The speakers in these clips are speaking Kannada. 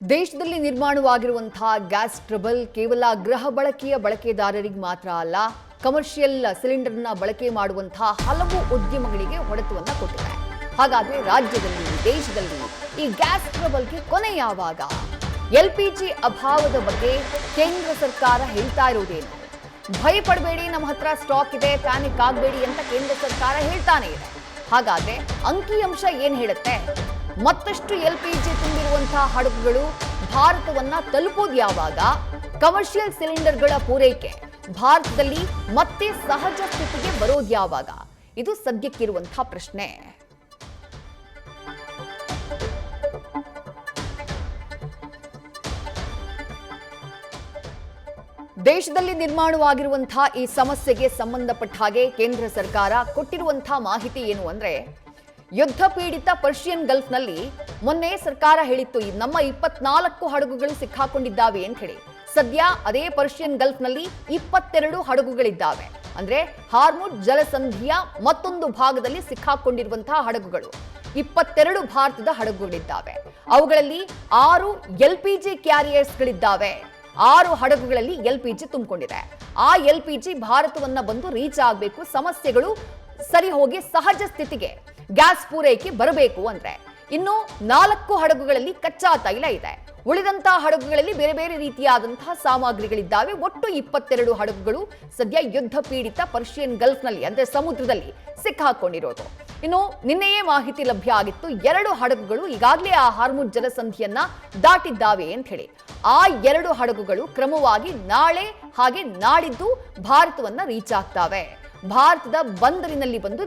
ದೇಶದಲ್ಲಿ ನಿರ್ಮಾಣವಾಗಿರುವಂತಹ ಗ್ಯಾಸ್ ಟ್ರಬಲ್ ಕೇವಲ ಗೃಹ ಬಳಕೆಯ ಬಳಕೆದಾರರಿಗೆ ಮಾತ್ರ ಅಲ್ಲ, ಕಮರ್ಷಿಯಲ್ ಸಿಲಿಂಡರ್ನ ಬಳಕೆ ಮಾಡುವಂತಹ ಹಲವು ಉದ್ಯಮಗಳಿಗೆ ಹೊಡೆತವನ್ನು ಕೊಟ್ಟಿದೆ. ಹಾಗಾದ್ರೆ ರಾಜ್ಯದಲ್ಲಿ, ದೇಶದಲ್ಲಿ ಈ ಗ್ಯಾಸ್ ಟ್ರಬಲ್ಗೆ ಕೊನೆ ಯಾವಾಗ? ಎಲ್ಪಿಜಿ ಅಭಾವದ ಬಗ್ಗೆ ಕೇಂದ್ರ ಸರ್ಕಾರ ಹೇಳ್ತಾ ಇರೋದೇನು? ಭಯ ಪಡಬೇಡಿ, ನಮ್ಮ ಹತ್ರ ಸ್ಟಾಕ್ ಇದೆ, ಪ್ಯಾನಿಕ್ ಆಗಬೇಡಿ ಅಂತ ಕೇಂದ್ರ ಸರ್ಕಾರ ಹೇಳ್ತಾನೆ ಇದೆ. ಹಾಗಾದ್ರೆ ಅಂಕಿಅಂಶ ಏನ್ ಹೇಳುತ್ತೆ? ಮತ್ತಷ್ಟು ಎಲ್ಪಿಜಿ ತುಂಬಿರುವಂತಹ ಹಡಗುಗಳು ಭಾರತವನ್ನ ತಲುಪೋದು ಯಾವಾಗ? ಕಮರ್ಷಿಯಲ್ ಸಿಲಿಂಡರ್ಗಳ ಪೂರೈಕೆ ಭಾರತದಲ್ಲಿ ಮತ್ತೆ ಸಹಜ ಸ್ಥಿತಿಗೆ ಬರೋದು ಯಾವಾಗ? ಇದು ಸದ್ಯಕ್ಕಿರುವಂತಹ ಪ್ರಶ್ನೆ. ದೇಶದಲ್ಲಿ ನಿರ್ಮಾಣವಾಗಿರುವಂತಹ ಈ ಸಮಸ್ಯೆಗೆ ಸಂಬಂಧಪಟ್ಟ ಹಾಗೆ ಕೇಂದ್ರ ಸರ್ಕಾರ ಕೊಟ್ಟಿರುವಂತಹ ಮಾಹಿತಿ ಏನು ಅಂದ್ರೆ, ಯುದ್ಧ ಪೀಡಿತ ಪರ್ಷಿಯನ್ ಗಲ್ಫ್ನಲ್ಲಿ ಮೊನ್ನೆ ಸರ್ಕಾರ ಹೇಳಿತ್ತು ನಮ್ಮ 24 ಹಡಗುಗಳು ಸಿಕ್ಕಾಕೊಂಡಿದ್ದಾವೆ ಅಂತ ಹೇಳಿ. ಸದ್ಯ ಅದೇ ಪರ್ಷಿಯನ್ ಗಲ್ಫ್ನಲ್ಲಿ 22 ಹಡಗುಗಳಿದ್ದಾವೆ. ಅಂದ್ರೆ ಹಾರ್ಮುಜ್ ಜಲಸಂಧಿಯ ಮತ್ತೊಂದು ಭಾಗದಲ್ಲಿ ಸಿಕ್ಕಾಕೊಂಡಿರುವಂತಹ ಹಡಗುಗಳು 22 ಭಾರತದ ಹಡಗುಗಳಿದ್ದಾವೆ. ಅವುಗಳಲ್ಲಿ 6 ಎಲ್ಪಿಜಿ ಕ್ಯಾರಿಯರ್ಸ್ಗಳಿದ್ದಾವೆ. 6 ಹಡಗುಗಳಲ್ಲಿ ಎಲ್ಪಿಜಿ ತುಂಬಿಕೊಂಡಿದೆ. ಆ ಎಲ್ಪಿಜಿ ಭಾರತವನ್ನ ಬಂದು ರೀಚ್ ಆಗಬೇಕು, ಸಮಸ್ಯೆಗಳು ಸರಿ ಹೋಗಿ ಸಹಜ ಸ್ಥಿತಿಗೆ ಗ್ಯಾಸ್ ಪೂರೈಕೆ ಬರಬೇಕು ಅಂದ್ರೆ. ಇನ್ನು 4 ಹಡಗುಗಳಲ್ಲಿ ಕಚ್ಚಾ ತೈಲ ಇದೆ. ಉಳಿದಂತಹ ಹಡಗುಗಳಲ್ಲಿ ಬೇರೆ ಬೇರೆ ರೀತಿಯಾದಂತಹ ಸಾಮಗ್ರಿಗಳಿದ್ದಾವೆ. ಒಟ್ಟು 22 ಹಡಗುಗಳು ಸದ್ಯ ಯುದ್ಧ ಪೀಡಿತ ಪರ್ಷಿಯನ್ ಗಲ್ಫ್ನಲ್ಲಿ ಅಂದ್ರೆ ಸಮುದ್ರದಲ್ಲಿ ಸಿಕ್ಕಾಕೊಂಡಿರೋದು. ಇನ್ನು ನಿನ್ನೆಯೇ ಮಾಹಿತಿ ಲಭ್ಯ ಆಗಿತ್ತು, 2 ಹಡಗುಗಳು ಈಗಾಗಲೇ ಆ ಹಾರ್ಮುಜ್ ಜಲಸಂಧಿಯನ್ನ ದಾಟಿದ್ದಾವೆ ಅಂತ ಹೇಳಿ. ಆ 2 ಹಡಗುಗಳು ಕ್ರಮವಾಗಿ ನಾಳೆ ಹಾಗೆ ನಾಡಿದ್ದು ಭಾರತವನ್ನ ರೀಚ್ ಆಗ್ತಾವೆ. ಭಾರತದ ಬಂದರಿನಲ್ಲಿ ಬಂದು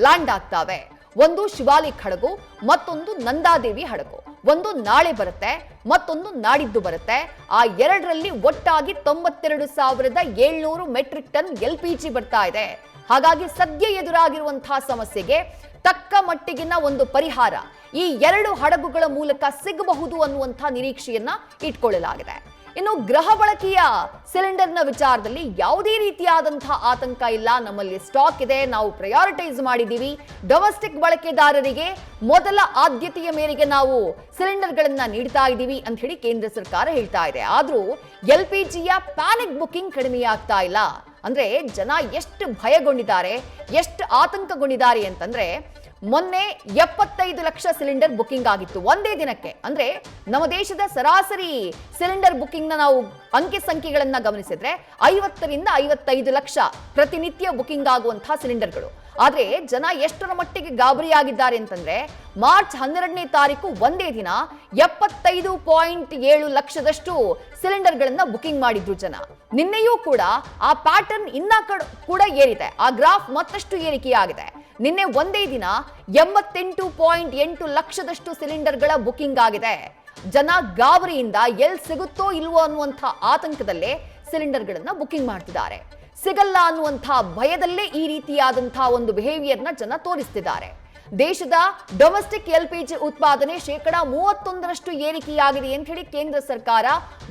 ಲ್ಯಾಂಡ್ ಆಗ್ತಾವೆ. ಒಂದು ಶಿವಾಲಿಕ್ ಹಡಗು, ಮತ್ತೊಂದು ನಂದಾದೇವಿ ಹಡಗು. ಒಂದು ನಾಳೆ ಬರುತ್ತೆ, ಮತ್ತೊಂದು ನಾಡಿದ್ದು ಬರುತ್ತೆ. ಆ 2ರಲ್ಲಿ ಒಟ್ಟಾಗಿ 92,700 ಮೆಟ್ರಿಕ್ ಟನ್ ಎಲ್ಪಿಜಿ ಬರ್ತಾ ಇದೆ. ಹಾಗಾಗಿ ಸದ್ಯ ಎದುರಾಗಿರುವಂತಹ ಸಮಸ್ಯೆಗೆ ತಕ್ಕ ಮಟ್ಟಿಗಿನ ಒಂದು ಪರಿಹಾರ ಈ 2 ಹಡಗುಗಳ ಮೂಲಕ ಸಿಗಬಹುದು ಅನ್ನುವಂತಹ ನಿರೀಕ್ಷೆಯನ್ನ ಇಟ್ಕೊಳ್ಳಲಾಗಿದೆ. ಇನ್ನು ಗೃಹ ಬಳಕೆಯ ಸಿಲಿಂಡರ್ನ ವಿಚಾರದಲ್ಲಿ ಯಾವುದೇ ರೀತಿಯಾದಂತಹ ಆತಂಕ ಇಲ್ಲ. ನಮ್ಮಲ್ಲಿ ಸ್ಟಾಕ್ ಇದೆ, ನಾವು ಪ್ರಯಾರಿಟೈಸ್ ಮಾಡಿದ್ದೀವಿ. ಡೊಮೆಸ್ಟಿಕ್ ಬಳಕೆದಾರರಿಗೆ ಮೊದಲ ಆದ್ಯತೆಯ ಮೇರೆಗೆ ನಾವು ಸಿಲಿಂಡರ್ಗಳನ್ನ ನೀಡ್ತಾ ಇದ್ದೀವಿ ಅಂತ ಹೇಳಿ ಕೇಂದ್ರ ಸರ್ಕಾರ ಹೇಳ್ತಾ ಇದೆ. ಆದ್ರೂ ಎಲ್ಪಿಜಿಯ ಪ್ಯಾನಿಕ್ ಬುಕಿಂಗ್ ಕಡಿಮೆಯಾಗ್ತಾ ಇಲ್ಲ. ಅಂದ್ರೆ ಜನ ಎಷ್ಟು ಭಯಗೊಂಡಿದ್ದಾರೆ, ಎಷ್ಟು ಆತಂಕಗೊಂಡಿದ್ದಾರೆ ಅಂತಂದ್ರೆ, ಮೊನ್ನೆ 75 ಲಕ್ಷ ಸಿಲಿಂಡರ್ ಬುಕಿಂಗ್ ಆಗಿತ್ತು ಒಂದೇ ದಿನಕ್ಕೆ. ಅಂದ್ರೆ ನಮ್ಮ ದೇಶದ ಸರಾಸರಿ ಸಿಲಿಂಡರ್ ಬುಕಿಂಗ್ ನ ನಾವು ಅಂಕಿ ಸಂಖ್ಯೆಗಳನ್ನ ಗಮನಿಸಿದ್ರೆ 50 ರಿಂದ 55 ಲಕ್ಷ ಪ್ರತಿನಿತ್ಯ ಬುಕಿಂಗ್ ಆಗುವಂತಹ ಸಿಲಿಂಡರ್ಗಳು. ಆದ್ರೆ ಜನ ಎಷ್ಟರ ಮಟ್ಟಿಗೆ ಗಾಬರಿಯಾಗಿದ್ದಾರೆ ಅಂತಂದ್ರೆ, ಮಾರ್ಚ್ 12ನೇ ತಾರೀಕು ಒಂದೇ ದಿನ 75.7 ಲಕ್ಷದಷ್ಟು ಸಿಲಿಂಡರ್ಗಳನ್ನ ಬುಕಿಂಗ್ ಮಾಡಿದ್ರು ಜನ. ನಿನ್ನೆಯೂ ಕೂಡ ಆ ಪ್ಯಾಟರ್ನ್ ಕೂಡ ಏರಿದೆ. ಆ ಗ್ರಾಫ್ ಮತ್ತಷ್ಟು ಏರಿಕೆಯಾಗಿದೆ. ನಿನ್ನೆ ಒಂದೇ ದಿನ 88.8 ಲಕ್ಷದಷ್ಟು ಸಿಲಿಂಡರ್ಗಳ ಬುಕಿಂಗ್ ಆಗಿದೆ. ಜನ ಗಾಬರಿಯಿಂದ ಎಲ್ಲಿ ಸಿಗುತ್ತೋ ಇಲ್ವೋ ಅನ್ನುವಂಥ ಆತಂಕದಲ್ಲೇ ಸಿಲಿಂಡರ್ಗಳನ್ನ ಬುಕಿಂಗ್ ಮಾಡ್ತಿದ್ದಾರೆ. ಸಿಗಲ್ಲ ಅನ್ನುವಂಥ ಭಯದಲ್ಲೇ ಈ ರೀತಿಯಾದಂತಹ ಒಂದು ಬಿಹೇವಿಯರ್ನ ಜನ ತೋರಿಸ್ತಿದ್ದಾರೆ. ದೇಶದ ಡೊಮೆಸ್ಟಿಕ್ ಎಲ್ಪಿಜಿ ಉತ್ಪಾದನೆ 31% ಏರಿಕೆಯಾಗಿದೆ ಅಂತ ಹೇಳಿ ಕೇಂದ್ರ ಸರ್ಕಾರ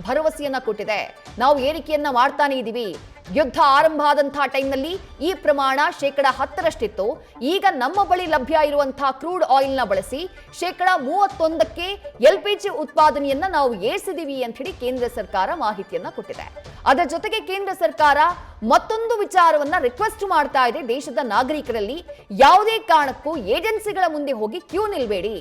ಭರವಸೆಯನ್ನ ಕೊಟ್ಟಿದೆ. ನಾವು ಏರಿಕೆಯನ್ನ ಮಾಡ್ತಾನೆ ಇದೀವಿ. ಯುದ್ಧ ಆರಂಭ ಆದಂತಹ ಟೈಮ್ನಲ್ಲಿ ಈ ಪ್ರಮಾಣ 10%ರಷ್ಟಿತ್ತು. ಈಗ ನಮ್ಮ ಬಳಿ ಲಭ್ಯ ಇರುವಂತಹ ಕ್ರೂಡ್ ಆಯಿಲ್ ನ ಬಳಸಿ 31%ಕ್ಕೆ ಎಲ್ಪಿಜಿ ಉತ್ಪಾದನೆಯನ್ನ ನಾವು ಏರಿಸಿದೀವಿ ಅಂತ ಹೇಳಿ ಕೇಂದ್ರ ಸರ್ಕಾರ ಮಾಹಿತಿಯನ್ನ ಕೊಟ್ಟಿದೆ. ಅದರ ಜೊತೆಗೆ ಕೇಂದ್ರ ಸರ್ಕಾರ ಮತ್ತೊಂದು ವಿಚಾರವನ್ನ ರಿಕ್ವೆಸ್ಟ್ ಮಾಡ್ತಾ ಇದೆ ದೇಶದ ನಾಗರಿಕರಲ್ಲಿ, ಯಾವುದೇ ಕಾರಣಕ್ಕೂ ಏಜೆನ್ಸಿಗಳ ಮುಂದೆ ಹೋಗಿ ಕ್ಯೂ ನಿಲ್ಬೇಡಿ.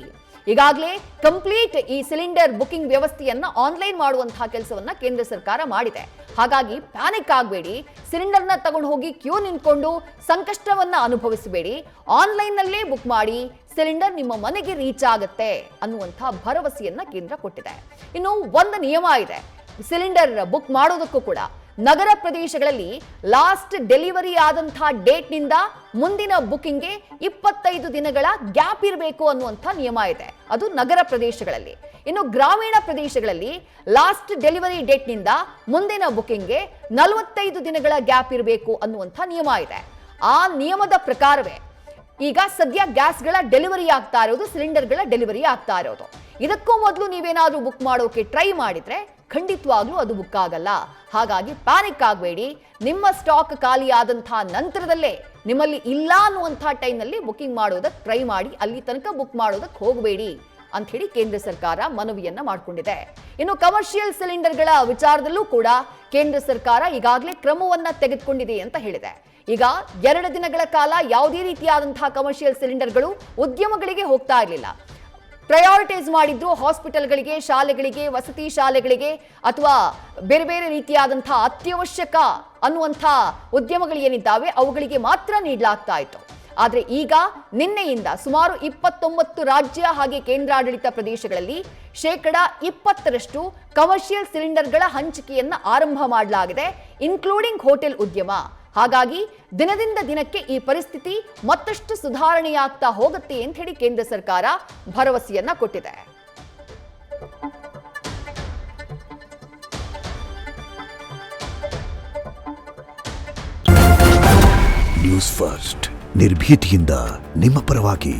ಈಗಾಗಲೇ ಕಂಪ್ಲೀಟ್ ಈ ಸಿಲಿಂಡರ್ ಬುಕಿಂಗ್ ವ್ಯವಸ್ಥೆಯನ್ನ ಆನ್ಲೈನ್ ಮಾಡುವಂತಹ ಕೆಲಸವನ್ನ ಕೇಂದ್ರ ಸರ್ಕಾರ ಮಾಡಿದೆ. ಹಾಗಾಗಿ ಪ್ಯಾನಿಕ್ ಆಗಬೇಡಿ, ಸಿಲಿಂಡರ್ನ ತಗೊಂಡು ಹೋಗಿ ಕ್ಯೂ ನಿಂತ್ಕೊಂಡು ಸಂಕಷ್ಟವನ್ನ ಅನುಭವಿಸಬೇಡಿ. ಆನ್ಲೈನ್ ನಲ್ಲೇ ಬುಕ್ ಮಾಡಿ, ಸಿಲಿಂಡರ್ ನಿಮ್ಮ ಮನೆಗೆ ರೀಚ್ ಆಗುತ್ತೆ ಅನ್ನುವಂತಹ ಭರವಸೆಯನ್ನ ಕೇಂದ್ರ ಕೊಟ್ಟಿದೆ. ಇನ್ನು ಒಂದು ನಿಯಮ ಇದೆ ಸಿಲಿಂಡರ್ ಬುಕ್ ಮಾಡೋದಕ್ಕೂ ಕೂಡ. ನಗರ ಪ್ರದೇಶಗಳಲ್ಲಿ ಲಾಸ್ಟ್ ಡೆಲಿವರಿ ಆದಂತಹ ಡೇಟ್ ನಿಂದ ಮುಂದಿನ ಬುಕಿಂಗ್ಗೆ 25 ದಿನಗಳ ಗ್ಯಾಪ್ ಇರಬೇಕು ಅನ್ನುವಂಥ ನಿಯಮ ಇದೆ. ಅದು ನಗರ ಪ್ರದೇಶಗಳಲ್ಲಿ. ಇನ್ನು ಗ್ರಾಮೀಣ ಪ್ರದೇಶಗಳಲ್ಲಿ ಲಾಸ್ಟ್ ಡೆಲಿವರಿ ಡೇಟ್ ನಿಂದ ಮುಂದಿನ ಬುಕಿಂಗ್ಗೆ 45 ದಿನಗಳ ಗ್ಯಾಪ್ ಇರಬೇಕು ಅನ್ನುವಂಥ ನಿಯಮ ಇದೆ. ಆ ನಿಯಮದ ಪ್ರಕಾರವೇ ಈಗ ಸದ್ಯ ಗ್ಯಾಸ್ಗಳ ಡೆಲಿವರಿ ಆಗ್ತಾ ಇರೋದು, ಸಿಲಿಂಡರ್ಗಳ ಡೆಲಿವರಿ ಆಗ್ತಾ ಇರೋದು. ಇದಕ್ಕೂ ಮೊದಲು ನೀವೇನಾದ್ರೂ ಬುಕ್ ಮಾಡೋಕೆ ಟ್ರೈ ಮಾಡಿದ್ರೆ ಖಂಡಿತವಾಗ್ಲೂ ಅದು ಬುಕ್ ಆಗಲ್ಲ. ಹಾಗಾಗಿ ಪ್ಯಾನಿಕ್ ಆಗಬೇಡಿ. ನಿಮ್ಮ ಸ್ಟಾಕ್ ಖಾಲಿ ಆದಂತಹ ನಂತರದಲ್ಲೇ ನಿಮ್ಮಲ್ಲಿ ಇಲ್ಲ ಅನ್ನುವಂಥ ಟೈಮ್ನಲ್ಲಿ ಬುಕಿಂಗ್ ಮಾಡೋದಕ್ಕೆ ಟ್ರೈ ಮಾಡಿ, ಅಲ್ಲಿ ತನಕ ಬುಕ್ ಮಾಡೋದಕ್ಕೆ ಹೋಗಬೇಡಿ ಅಂತ ಹೇಳಿ ಕೇಂದ್ರ ಸರ್ಕಾರ ಮನವಿಯನ್ನ ಮಾಡಿಕೊಂಡಿದೆ. ಇನ್ನು ಕಮರ್ಷಿಯಲ್ ಸಿಲಿಂಡರ್ಗಳ ವಿಚಾರದಲ್ಲೂ ಕೂಡ ಕೇಂದ್ರ ಸರ್ಕಾರ ಈಗಾಗಲೇ ಕ್ರಮವನ್ನ ತೆಗೆದುಕೊಂಡಿದೆ ಅಂತ ಹೇಳಿದೆ. ಈಗ 2 ದಿನಗಳ ಕಾಲ ಯಾವುದೇ ರೀತಿಯಾದಂತಹ ಕಮರ್ಷಿಯಲ್ ಸಿಲಿಂಡರ್ಗಳು ಉದ್ಯಮಗಳಿಗೆ ಹೋಗ್ತಾ ಇರಲಿಲ್ಲ. ಪ್ರಯಾರಿಟೈಸ್ ಮಾಡಿದ್ರು ಹಾಸ್ಪಿಟಲ್ಗಳಿಗೆ, ಶಾಲೆಗಳಿಗೆ, ವಸತಿ ಶಾಲೆಗಳಿಗೆ ಅಥವಾ ಬೇರೆ ಬೇರೆ ರೀತಿಯಾದಂತಹ ಅತ್ಯವಶ್ಯಕ ಅನ್ನುವಂಥ ಉದ್ಯಮಗಳು ಏನಿದ್ದಾವೆ ಅವುಗಳಿಗೆ ಮಾತ್ರ ನೀಡಲಾಗ್ತಾ ಇತ್ತು. ಆದರೆ ಈಗ ನಿನ್ನೆಯಿಂದ ಸುಮಾರು 29 ರಾಜ್ಯ ಹಾಗೆ ಕೇಂದ್ರಾಡಳಿತ ಪ್ರದೇಶಗಳಲ್ಲಿ 20% ಕಮರ್ಷಿಯಲ್ ಸಿಲಿಂಡರ್ಗಳ ಹಂಚಿಕೆಯನ್ನ ಆರಂಭ ಮಾಡಲಾಗಿದೆ, ಇನ್ಕ್ಲೂಡಿಂಗ್ ಹೋಟೆಲ್ ಉದ್ಯಮ. ಹಾಗಾಗಿ ದಿನದಿಂದ ದಿನಕ್ಕೆ ಈ ಪರಿಸ್ಥಿತಿ ಮತ್ತಷ್ಟು ಸುಧಾರಣೆಯಾಗ್ತಾ ಹೋಗುತ್ತೆ ಅಂತ ಹೇಳಿ ಕೇಂದ್ರ ಸರ್ಕಾರ ಭರವಸೆಯನ್ನ ಕೊಟ್ಟಿದೆ. ನ್ಯೂಸ್ ಫಸ್ಟ್ ನಿರ್ಭೀತಿಯಿಂದ ನಿಮ್ಮ ಪರವಾಗಿ.